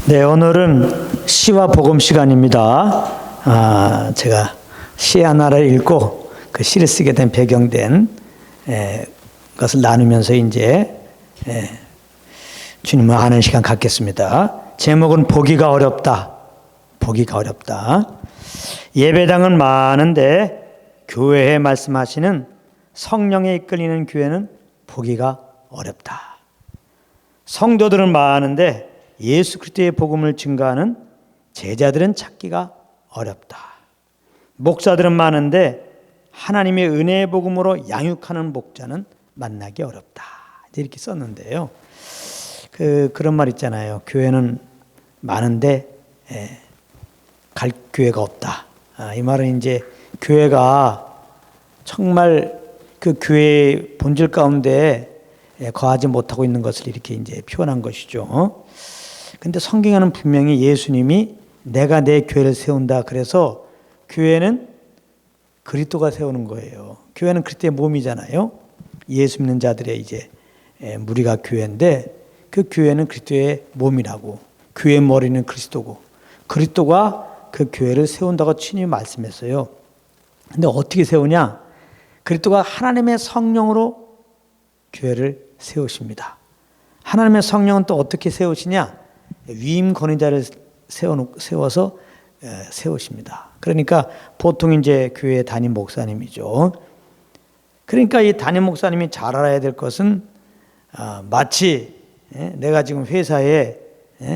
네, 오늘은 시와 복음 시간입니다. 제가 시 하나를 읽고 그 시를 쓰게 된 배경된 것을 나누면서 이제 주님을 아는 시간 갖겠습니다. 제목은 보기가 어렵다. 보기가 어렵다. 예배당은 많은데 교회에 말씀하시는 성령에 이끌리는 교회는 보기가 어렵다. 성도들은 많은데 예수 그리스도의 복음을 증거하는 제자들은 찾기가 어렵다. 목사들은 많은데 하나님의 은혜의 복음으로 양육하는 목자는 만나기 어렵다. 이렇게 썼는데요. 그런 말 있잖아요. 교회는 많은데 갈 교회가 없다. 이 말은 이제 교회가 정말 그 교회의 본질 가운데 거하지 못하고 있는 것을 이렇게 이제 표현한 것이죠. 근데 성경에는 분명히 예수님이 내가 내 교회를 세운다. 그래서 교회는 그리스도가 세우는 거예요. 교회는 그리스도의 몸이잖아요. 예수 믿는 자들의 이제 무리가 교회인데 그 교회는 그리스도의 몸이라고. 교회의 머리는 그리스도고 그리스도가 그 교회를 세운다고 친히 말씀했어요. 근데 어떻게 세우냐? 그리스도가 하나님의 성령으로 교회를 세우십니다. 하나님의 성령은 또 어떻게 세우시냐? 위임 권위자를 세워서 세우십니다. 그러니까 보통 이제 교회 담임 목사님이죠. 그러니까 이 담임 목사님이 잘 알아야 될 것은 마치 내가 지금 회사에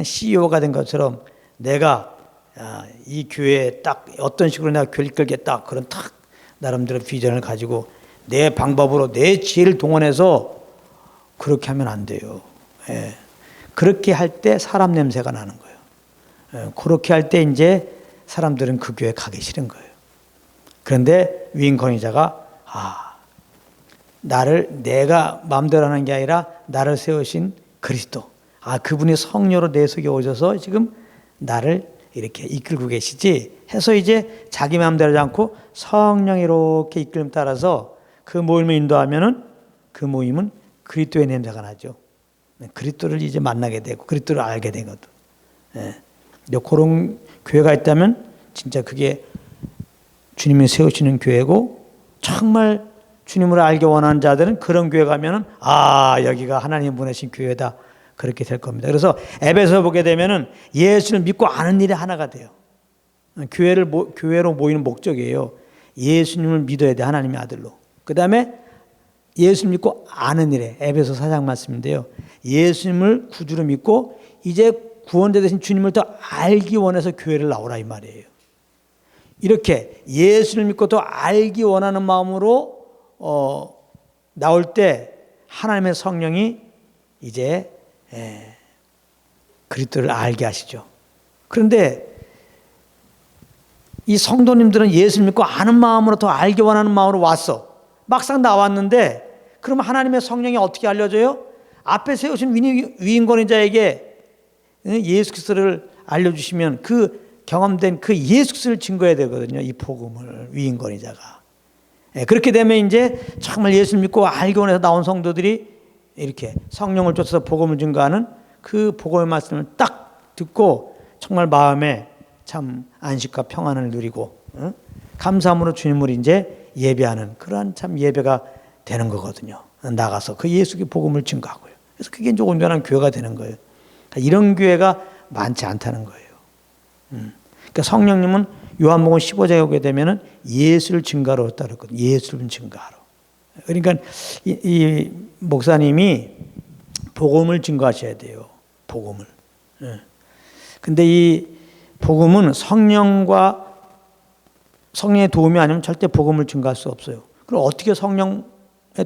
CEO가 된 것처럼 내가 이 교회에 딱 어떤 식으로 내가 교회를 이끌겠다 그런 딱 나름대로 비전을 가지고 내 방법으로 내 지혜를 동원해서 그렇게 하면 안 돼요. 그렇게 할 때 사람 냄새가 나는 거예요. 그렇게 할 때 이제 사람들은 그 교회 가기 싫은 거예요. 그런데 위임 권위자가 나를 내가 마음대로 하는 게 아니라 나를 세우신 그리스도, 그분이 성령으로 내 속에 오셔서 지금 나를 이렇게 이끌고 계시지 해서 이제 자기 마음대로 하지 않고 성령이 이렇게 이끌림 따라서 그 모임을 인도하면은 그 모임은 그리스도의 냄새가 나죠. 그리스도를 이제 만나게 되고 그리스도를 알게 되거든. 그런 교회가 있다면 진짜 그게 주님이 세우시는 교회고 정말 주님을 알기 원하는 자들은 그런 교회 가면은 여기가 하나님 보내신 교회다 그렇게 될 겁니다. 그래서 에베소 보게 되면은 예수를 믿고 아는 일이 하나가 돼요. 교회로 모이는 목적이에요. 예수님을 믿어야 돼. 하나님의 아들로. 그 다음에 예수를 믿고 아는 일에 에베소 4장 말씀인데요. 예수님을 구주로 믿고 이제 구원자 되신 주님을 더 알기 원해서 교회를 나오라 이 말이에요. 이렇게 예수를 믿고 더 알기 원하는 마음으로 나올 때 하나님의 성령이 이제 그리스도를 알게 하시죠. 그런데 이 성도님들은 예수를 믿고 아는 마음으로 더 알기 원하는 마음으로 왔어. 막상 나왔는데 그러면 하나님의 성령이 어떻게 알려줘요? 앞에 세우신 위임 권위자에게 예수 그리스도를 알려주시면 그 경험된 그 예수 그리스도를 증거해야 되거든요. 이 복음을 위임 권위자가. 그렇게 되면 이제 정말 예수를 믿고 알기 원해서 나온 성도들이 이렇게 성령을 쫓아서 복음을 증거하는 그 복음의 말씀을 딱 듣고 정말 마음에 참 안식과 평안을 누리고 감사함으로 주님을 이제 예배하는 그러한 참 예배가 되는 거거든요. 나가서 그 예수의 복음을 증거하고요. 그래서 그게 이제 온전한 교회가 되는 거예요. 이런 교회가 많지 않다는 거예요. 그러니까 성령님은 요한복음 15장에 오게 되면은 예수를 증거하러 왔다 그랬거든요. 예수를 증거하러. 그러니까 이 목사님이 복음을 증거하셔야 돼요. 복음을. 근데 이 복음은 성령의 도움이 아니면 절대 복음을 증거할 수 없어요. 그럼 어떻게 성령의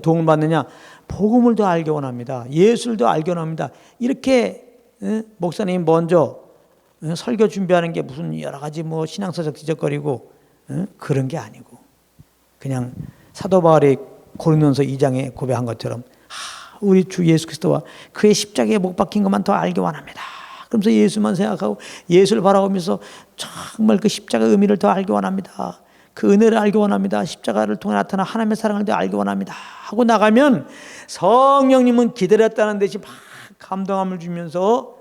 도움을 받느냐? 복음을 더 알기 원합니다. 예수를 더 알기 원합니다. 이렇게 목사님이 먼저 설교 준비하는 게 무슨 여러 가지 신앙서적 지적거리고 그런 게 아니고 그냥 사도 바울이 고린도전서 2장에 고백한 것처럼 우리 주 예수 그리스도와 그의 십자가에 못 박힌 것만 더 알기 원합니다. 그러면서 예수만 생각하고 예수를 바라보면서 정말 그 십자가의 의미를 더 알기 원합니다. 그 은혜를 알기 원합니다. 십자가를 통해 나타난 하나님의 사랑을 더 알기 원합니다. 하고 나가면 성령님은 기다렸다는 듯이 막 감동함을 주면서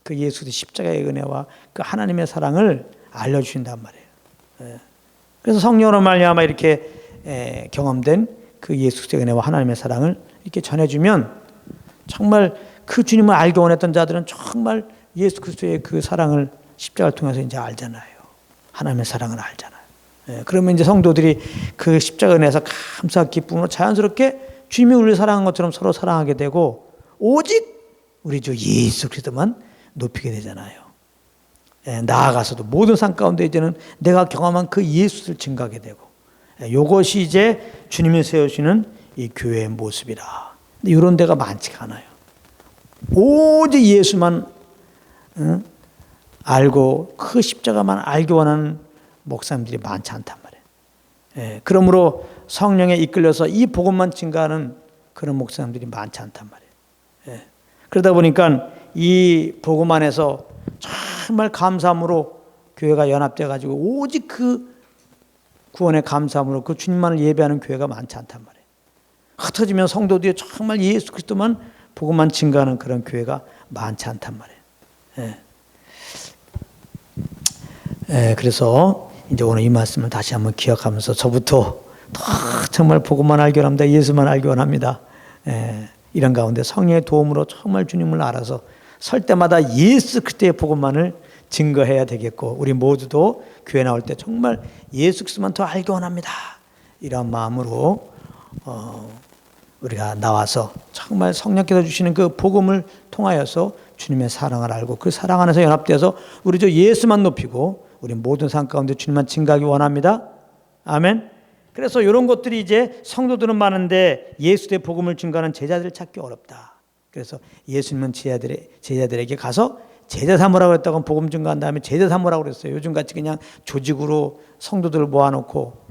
그 예수의 십자가의 은혜와 그 하나님의 사랑을 알려주신단 말이에요. 그래서 성령으로 말미암아 이렇게 경험된 그 예수의 은혜와 하나님의 사랑을 이렇게 전해주면 정말 그 주님을 알기 원했던 자들은 정말 예수 그리스도의 그 사랑을 십자가를 통해서 이제 알잖아요. 하나님의 사랑을 알잖아요. 그러면 이제 성도들이 그 십자가 은혜에서 감사와 기쁨으로 자연스럽게 주님이 우리를 사랑한 것처럼 서로 사랑하게 되고 오직 우리 주 예수 그리스도만 높이게 되잖아요. 나아가서도 모든 삶 가운데 이제는 내가 경험한 그 예수를 증거하게 되고 이것이 이제 주님이 세우시는 이 교회의 모습이라. 근데 이런 데가 많지가 않아요. 오직 예수만 알고 그 십자가만 알기 원하는 목사님들이 많지 않단 말이에요. 그러므로 성령에 이끌려서 이 복음만 증거하는 그런 목사님들이 많지 않단 말이에요. 그러다 보니까 이 복음 안에서 정말 감사함으로 교회가 연합돼 가지고 오직 그 구원의 감사함으로 그 주님만을 예배하는 교회가 많지 않단 말이에요. 흩어지면 성도들이 정말 예수 그리스도만 복음만 증거하는 그런 교회가 많지 않단 말이에요. 그래서 이제 오늘 이 말씀을 다시 한번 기억하면서 저부터 정말 복음만 알기 원합니다. 예수만 알기 원합니다. 이런 가운데 성령의 도움으로 정말 주님을 알아서 설 때마다 예수 그리스도의 복음만을 증거해야 되겠고 우리 모두도 교회 나올 때 정말 예수 그리스도만 더 알기 원합니다. 이런 마음으로 우리가 나와서 정말 성령께서 주시는 그 복음을 통하여서 주님의 사랑을 알고 그 사랑 안에서 연합되어서 우리 저 예수만 높이고 우리 모든 삶 가운데 주님만 증거하기 원합니다. 아멘. 그래서 이런 것들이 이제 성도들은 많은데 예수의 복음을 증거하는 제자들을 찾기 어렵다. 그래서 예수님은 제자들에게 가서 제자 삼으라고 했다고 복음 증거한 다음에 제자 삼으라고 그랬어요. 요즘같이 그냥 조직으로 성도들을 모아놓고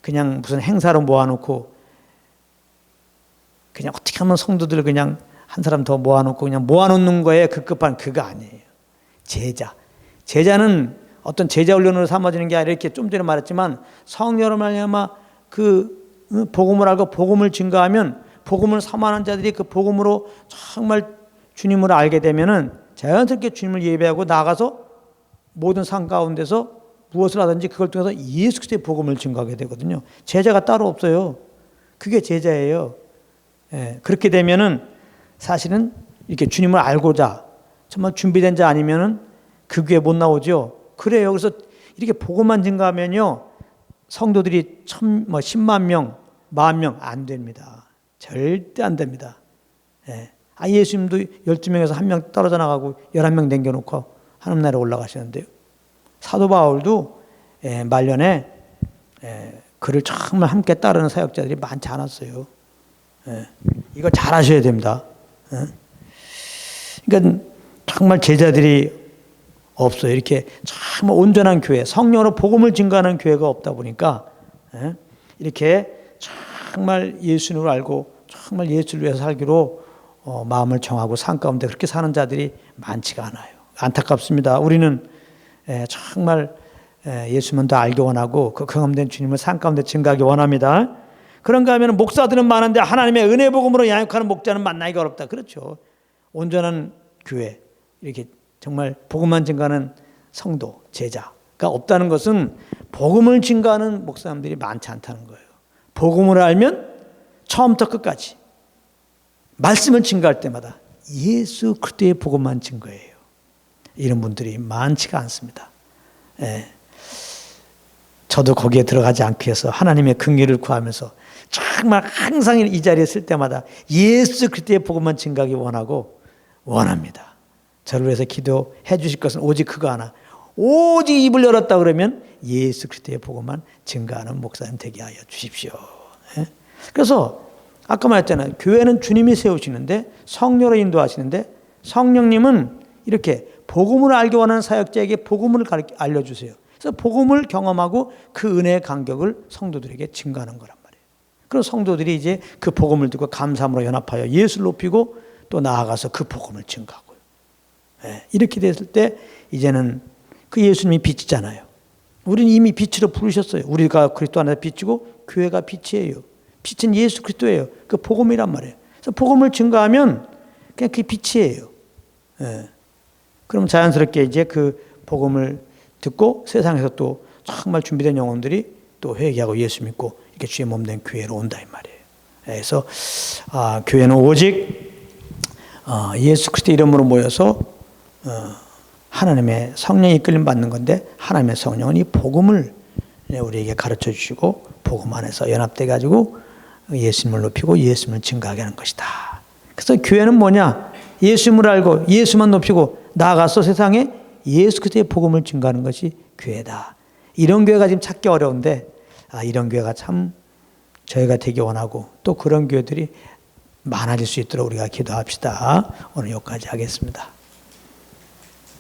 그냥 무슨 행사로 모아놓고 그냥 어떻게 하면 성도들을 그냥 한 사람 더 모아놓고 그냥 모아놓는 거에 급급한 그거 아니에요. 제자는 어떤 제자 훈련으로 삼아지는 게 아니라 이렇게 좀 전에 말했지만 성령으로 말미암아 그 복음을 알고 복음을 증거하면 복음을 삼아하는 자들이 그 복음으로 정말 주님을 알게 되면은 자연스럽게 주님을 예배하고 나가서 모든 삶 가운데서 무엇을 하든지 그걸 통해서 예수 그리스도의 복음을 증거하게 되거든요. 제자가 따로 없어요. 그게 제자예요. 그렇게 되면은 사실은 이렇게 주님을 알고자 정말 준비된 자 아니면은 그 교회 못 나오죠. 그래요. 그래서 이렇게 복음만 증거하면요 성도들이 10만 명, 10,000명 안 됩니다. 절대 안 됩니다. 예수님도 12명에서 1명 떨어져 나가고 11명 남겨놓고 하늘나라에 올라가시는데요. 사도 바울도 말년에 그를 정말 함께 따르는 사역자들이 많지 않았어요. 이거 잘 하셔야 됩니다. 그러니까 정말 제자들이 없어요. 이렇게 정말 온전한 교회, 성령으로 복음을 증거하는 교회가 없다 보니까 이렇게 정말 예수님을 알고 정말 예수를 위해서 살기로 마음을 정하고 삶 가운데 그렇게 사는 자들이 많지가 않아요. 안타깝습니다. 우리는 정말 예수만 더 알기 원하고 그 경험된 주님을 삶 가운데 증거하기 원합니다. 그런가 하면 목사들은 많은데 하나님의 은혜 복음으로 양육하는 목자는 만나기가 어렵다. 그렇죠. 온전한 교회, 이렇게 정말 복음만 증거하는 성도, 제자가 없다는 것은 복음을 증거하는 목사님들이 많지 않다는 거예요. 복음을 알면 처음부터 끝까지 말씀을 증거할 때마다 예수 그리스도의 복음만 증거해요. 이런 분들이 많지가 않습니다. 저도 거기에 들어가지 않기 위해서 하나님의 긍휼을 구하면서 정말 항상 이 자리에 있을 때마다 예수 그리스도의 복음만 증거하기 원합니다. 저를 위해서 기도해 주실 것은 오직 그거 하나. 오직 입을 열었다 그러면 예수 그리스도의 복음만 증거하는 목사님 되게 하여 주십시오. 그래서 아까 말했잖아요. 교회는 주님이 세우시는데 성령으로 인도하시는데 성령님은 이렇게 복음을 알기 원하는 사역자에게 복음을 알려주세요. 그래서 복음을 경험하고 그 은혜의 간격을 성도들에게 증거하는 거란 말이에요. 그럼 성도들이 이제 그 복음을 듣고 감사함으로 연합하여 예수를 높이고 또 나아가서 그 복음을 증거하고요. 이렇게 됐을 때 이제는 그 예수님이 빛이잖아요. 우리는 이미 빛으로 부르셨어요. 우리가 그리스도 안에서 빛이고 교회가 빛이에요. 빛은 예수 그리스도예요. 그 복음이란 말이에요. 그래서 복음을 증거하면 그냥 그게 빛이에요. 그럼 자연스럽게 이제 그 복음을 듣고 세상에서 또 정말 준비된 영혼들이 또 회개하고 예수 믿고 이렇게 주의 몸된 교회로 온다 이 말이에요. 그래서 교회는 오직 예수 그리스도 이름으로 모여서 하나님의 성령이 이끌림 받는 건데, 하나님의 성령은 이 복음을 우리에게 가르쳐 주시고 복음 안에서 연합돼 가지고 예수님을 높이고 예수님을 증거하게 하는 것이다. 그래서 교회는 뭐냐? 예수님을 알고 예수만 높이고 나아가서 세상에 예수 그리스도의 복음을 증거하는 것이 교회다. 이런 교회가 지금 찾기 어려운데 이런 교회가 참 저희가 되기 원하고 또 그런 교회들이 많아질 수 있도록 우리가 기도합시다. 오늘 여기까지 하겠습니다.